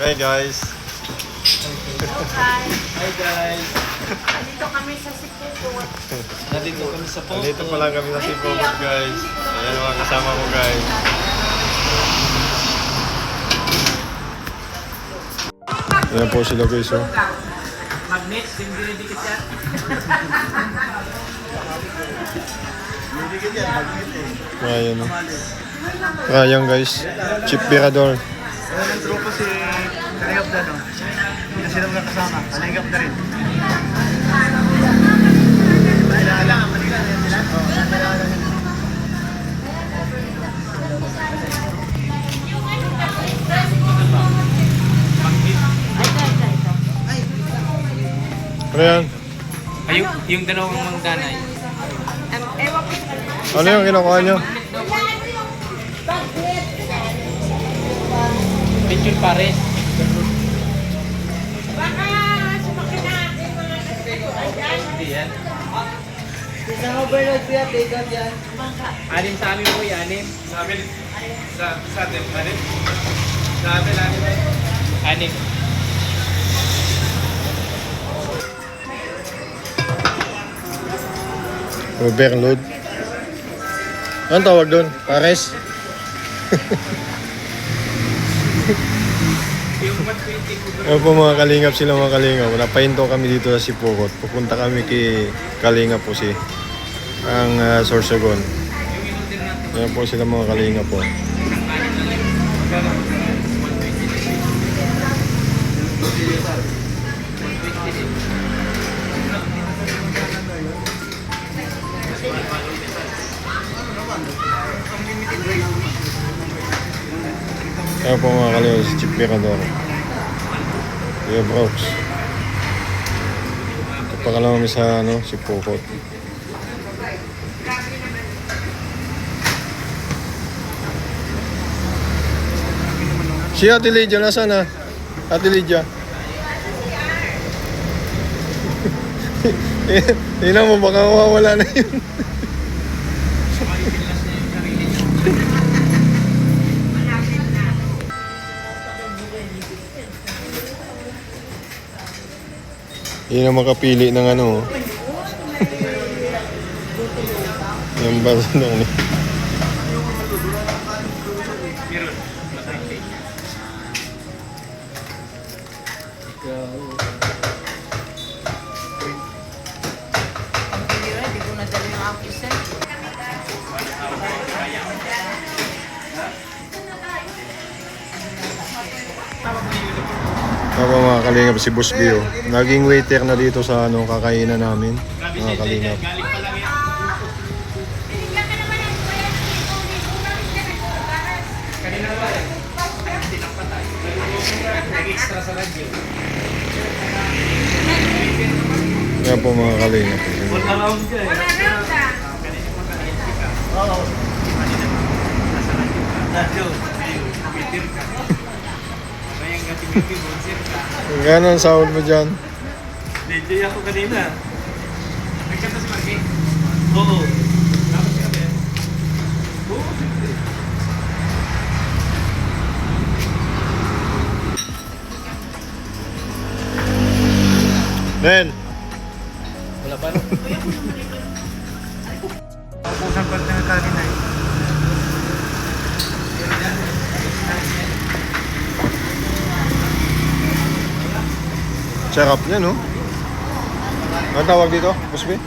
Hey guys. Hi. Hi guys! Nandito kami sa Sipupot. Nandito kami sa Poco. Nandito pa lang kami sa Sipupot guys. Ayan mga kasama ko guys. Ayan po sila guys oh. Magnets, yung dinidikit yan. Dinidikit yan, magnet eh. Ayan oh. Ayan guys. Chip Virador. Ayan ang trupo si Kalingap na no. Hindi na sila mga kasama. Kalingap na rin. Ano yan? Ayun, yung dalawang mangdanay. Ewan ko. Ano yung kinukuha nyo? Picture pares. Baka sumakin natin mga Hindi yan. Isang overload ko yan, take out yan. Anim sa amin po yan, anim. Sa amin? Sa atin, anim? Sa atin, anim. Anim. Overload. Anong tawag doon? Pares? Ano po mga kalingap sila mga kalingap. Napahinto kami dito sa Sipukot. Pupunta kami kay kalingap po si ang Sorsogon. Ayan po sila mga kalingap po. Ayan po mga kalingap si Chip Virador. Kuya Brooks. Ito pa ka lang kami sa Sipukot. Si Ate Lydia, nasaan na? Ate Lydia. Tingnan mo, baka mawawala na yun. Yun ang makapili ng ano. Yung basa ng ano. Hindi ko nadala yung apusin. Ako mga kalingap si Boss Bio. Naging waiter na dito sa kakainan namin. Mga kalingap. Extra sa radyo. Kaya po mga kalingap. All around ka eh. Oo. Nasa radyo ka. Radyo. Bitir ka. Mayang gati-gati, bonsir ka. Gano'n ang sound mo dyan? DJ ako kanina. Nagkanta si Marky? Oo. Dapat siya ba? Oo. Nen! Wala pa no? Pusang part ng kanina eh. Sarap niya, no? Ano tawag dito, Boss Bio?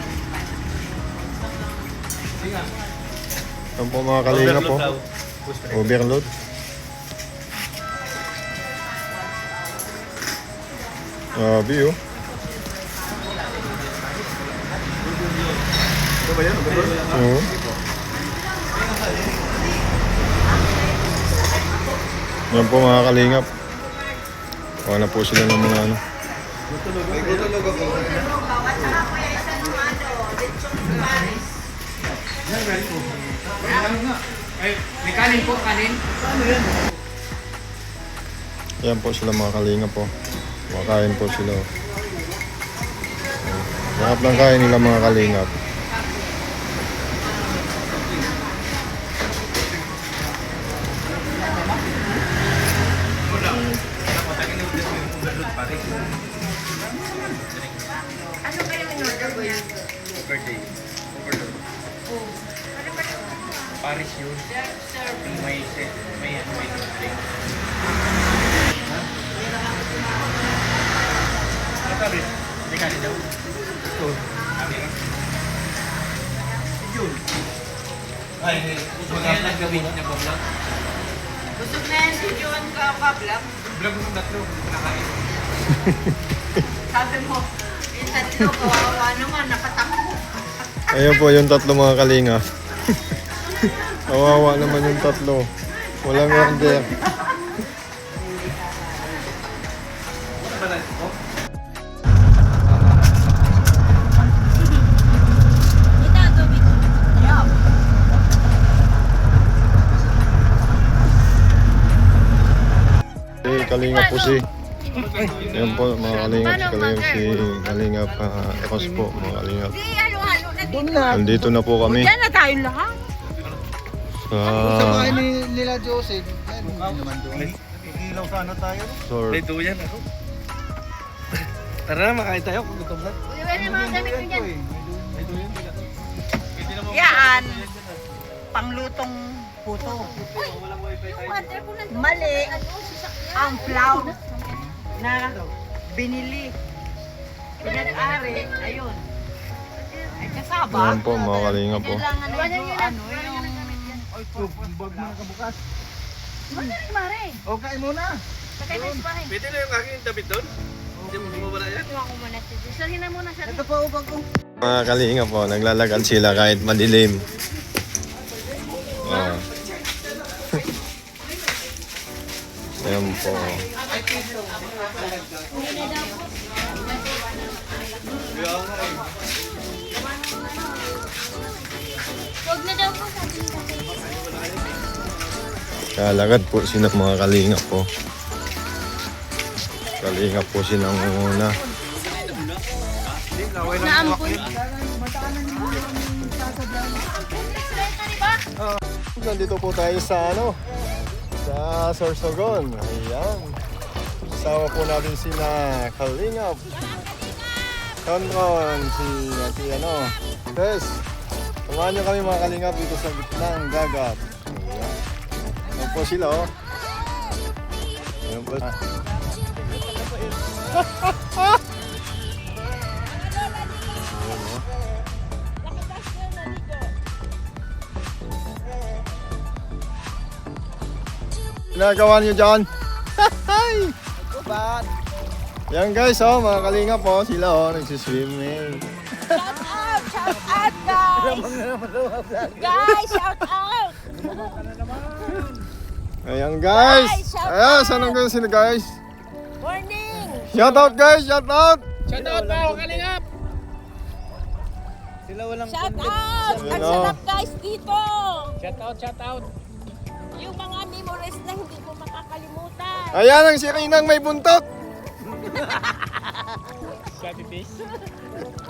Yan po mga kalingap po. Overload. Bio. Ito ba yan? Oo. Yan po mga kalingap. Kuha na po sila ng mga ano. Ay, may kanin po, kanin. Yan po sila mga kalingap po. Kumakain po sila. Sarap lang kain nila mga kalingap. Ano kayang in-order mo yan? Birthday. Overload. Paris yun. Yung may birthday. Ano sabi? Hindi ka daw. Ito. Sabi ka? Yun. Ay, naggabi niya po vlog. Busog na yan si John ka-vlog. Vlog mo tatlo. Nakain. Sabi mo, yung tatlo, kawawa naman, nakatakbo. Ayan po yung tatlo mga kalinga. Kawawa naman yung tatlo. Walang order. Si Kalinga po si. Ayan po mga kalingap, si Kalinga pa Eros po mga kalingap. Di, halo-halo na dito. Nandito na po kami Diyan na tayo lahat. sa Sa bahay nila Joseph. Ayun, hindi naman doon. Iilaw sana tayo. Sor. May duyan ako. Tara na, makain tayo kung gutom na. Uy, wala yung mga gamit ko dyan. May duyan din ako. Pwede naman. Yan. Panglutong puto. Mali ang flour na binili. Pinag-ari, ayun. Ay kasaba. Ayan po mga kalinga po. Kailangan na yung Bag mo nakabukas. Mare. Okay muna. Sakay na sa bahay. Pwede na yung aking damit doon? Hindi mo bumabara yan? Iwan ko muna si Jess. Salhin na muna siya. Ito pa ubag ko. Mga kalinga po, naglalakad sila kahit madilim. Oh. Ayan po. Huwag na daw po sabi ni Kalagad po sila mga kalinga po. Kalinga po silang una. Naampun. Nandito po tayo sa sa Sorsogon. Ayan. Kasama po natin sina Kalingap. Conron, si Tess. Samahan nyo kami mga Kalingap dito sa gitnang dagat. Ayan. Ayan po sila Ayan po. Ginagawa niyo dyan? Yan guys, mga kalinga po, sila nagsiswimming. Shout out guys! Guys, shout out! Ayan guys! shout Ayan, saan ang sila guys? Morning! Shout out guys, shout out! Shout out pa ako, Kalingap! Sila walang Shout out! Ang Ayan, sarap guys dito! Shout out! Yung mga memories na hindi ko makakalimutan. Ayan ang si Rinang may buntot! Happy face.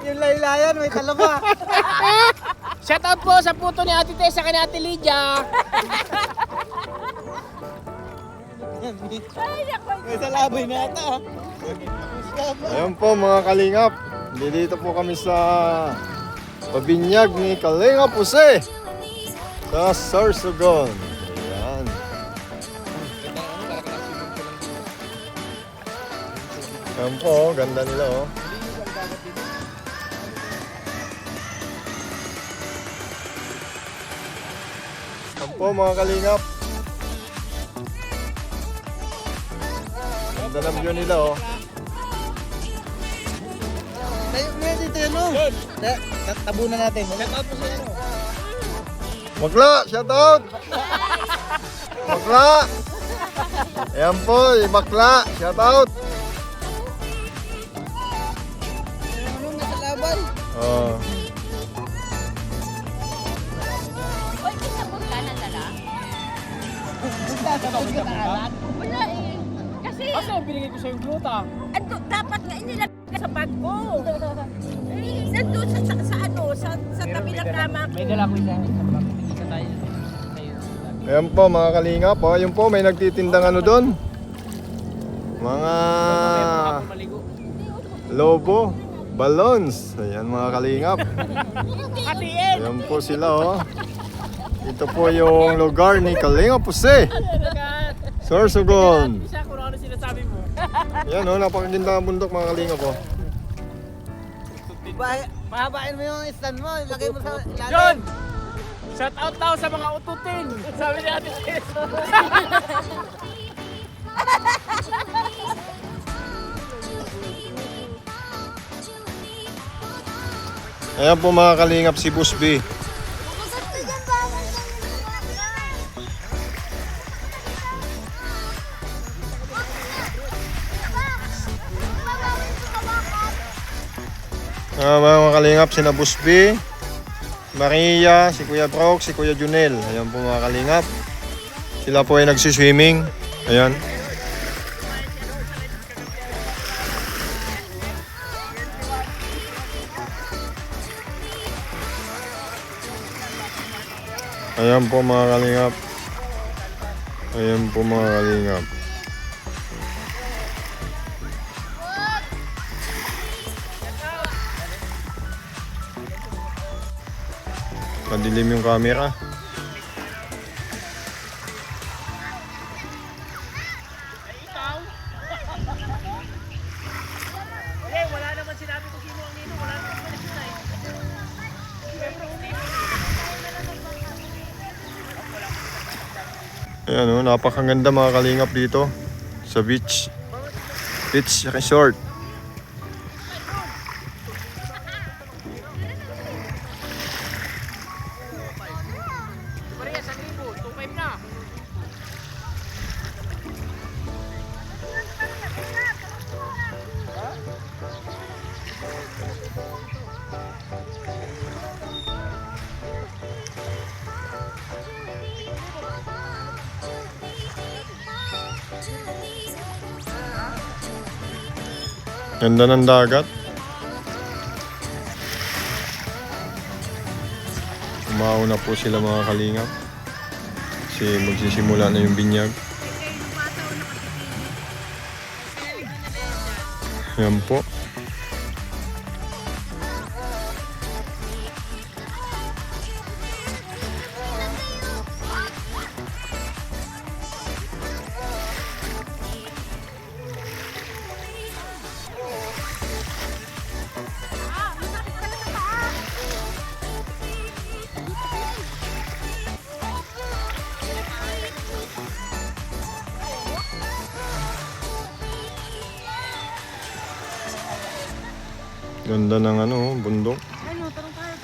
Yung laylayan, may talo pa. Shout out po sa puto ni Ate Tessa kay Ate Lydia. Ay, ako. May salabay na ata. Ayan po mga kalingap, dito po kami sa pabinyag ni Kalinga Puse sa Sorsogon. Ayan. Ayan po, ganda nila Ayan po mga kalingap. Ganda ng view nila May dito yun tabunan natin. Shout out po sa ano. Makla, shout out! Makla! Ayan po, Makla, shout out! Ano nasa laban? Oh. Oy, kisabot ka na dala? Punta sa pagkakaalat. Wala eh. Kasi, Asa ang binigay ko sa yung gluta? dapat nga inilagay sa bag ko. Nandun sa tabi ng kama ko. May dala ko isa. Isa tayo. Ayan po mga kalingap, ayun po may nagtitindang doon. Mga Ako maligo. lobo, balloons. Ayan mga kalingap. Hatiin! Ayan po sila oh. Ito po yung lugar ni Kalingap Jose. Sorsogon. Isa kung ano sinasabi mo. Yan oh, napakaganda ang bundok mga kalingap oh. Pahabain mo yung stand mo, ilagay mo sa John! Shout out daw sa mga ututin! Sabi ni Ate Sis. Ayan po mga kalingap si Busby. Mga kalingap, sina Busby, Maria, si Kuya Brock, si Kuya Junel. Ayan po mga kalingap. Sila po ay nagsiswimming. Ayan. Ayan po mga kalingap. Ayan po mga kalingap. Madilim yung camera. Wala naman sinabi ko sino ang nino. Wala naman sinabi ko eh. Ayan o, napakaganda mga kalingap dito sa beach. Beach resort. Maria, 1,000. 2,500 na. Ganda ng dagat. Umauna po sila mga kalingap. Kasi magsisimula na yung binyag. Yan po. Ganda ng bundok. Ano, tanong tayo.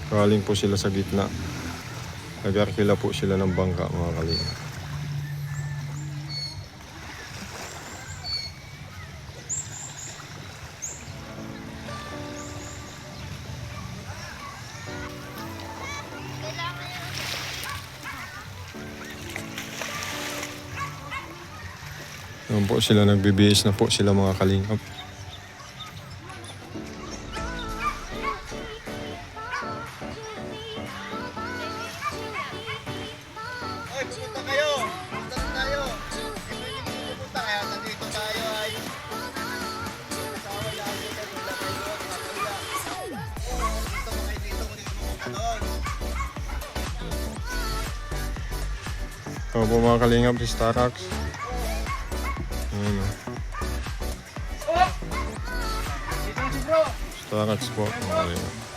Galing po sila sa gitna. Nag-arkila po sila ng bangka mga kalingap. Ayan po sila, nagbibihis na po sila mga kalingap. Oy, pupunta kayo! Pupunta na tayo! Hindi pwede kayo pupunta, kaya nandito tayo ay... Kasama lang ako sa nila kayo, nakakala. Pupunta mo kayo dito, kung hindi pupunta doon. Ito po mga kalingap si Starax. Ayan o. Dito si bro. Starax po mga kalingap.